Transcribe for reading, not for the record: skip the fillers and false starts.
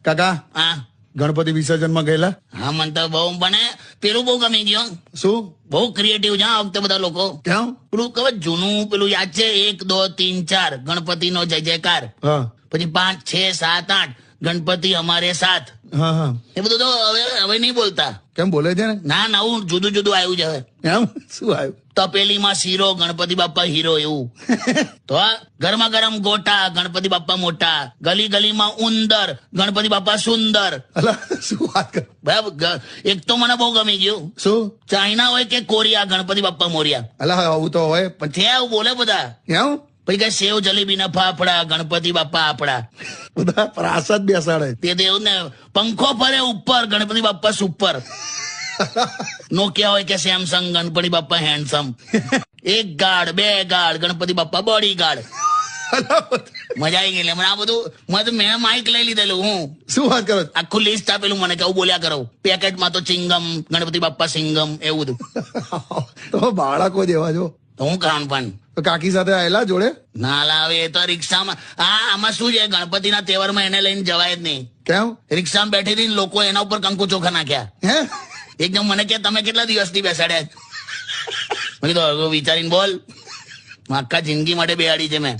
કાકા હા ગણપતિ વિસર્જનમાં ગયેલા? હા મને તો બહુ બને પેલું બહુ ગમી ગયું. શું? બહુ ક્રિએટિવ છે આ વખતે બધા લોકો. કેમ? પેલું ખબર જૂનું પેલું યાદ છે 1 2 3 4 ગણપતિનો જય જયકાર, હા પછી 5 6 7 8 ગણપતિ અમારે સાથ, હા હા. એ બધું તો હવે નહીં બોલતા. કેમ બોલે છે ને? ના નવું જુદું જુદું આવ્યું છે હવે. એમ શું આવ્યું? તપેલીમાં શીરો ગણપતિ બાપ્પા હીરો એવું. તો આ ગરમા ગરમ ગોટા ગણપતિ બાપ્પા મોટા, ગલી ગલીમાં ઉંદર ગણપતિ બાપ્પા સુંદર. અલા શું વાત કર? બરાબર. એક તો મને બહુ ગમી ગયું, શું? ચાઇના હોય કે કોરિયા ગણપતિ બાપ્પા મોરિયા. અલા આવું તો હોય પણ છે આવું બોલે બધા. કેમ? પછી કે સેવ જલેબી ના ફાફડા ગણપતિ બાપ્પા આપડા. બધા પ્રાસાદ બેસાડે. તે તો એવું ને પંખો ફરે ઉપર ગણપતિ બાપ્પા સુપર. નોકિયા હોય કે Samsung Ganpati Bappa handsome. 1 guard 2 guard Ganpati Bappa body guard. મજા આવી ગઈ. મને આ બધું મેં માઇક લઈ લીધેલું. હું શું વાત કરો? આખું લિસ્ટ આપેલું મને કે આવું બોલ્યા કરો. પેકેટમાં તો ચિંગમ ગણપતિ બાપ્પા સિંગમ એવું બધું. તો બાળકો જેવા છો. તો હું ખાવાનું પણ તો કાકી સાથે આયેલા જોડે? ના લાવે એ તો રિક્ષામાં. આમાં શું છે ગણપતિના તહેવારમાં એને લઈને જવાય જ નહીં. કેમ? રિક્ષામાં બેઠી હતી લોકો એના ઉપર કંકુ ચોખા નાખ્યા. હે? એકદમ મને કે તમે કેટલા દિવસથી બેસાડ્યા? મેં કીધું વિચારીને બોલ. આખા જિંદગી માટે બેહાડી છે મેં.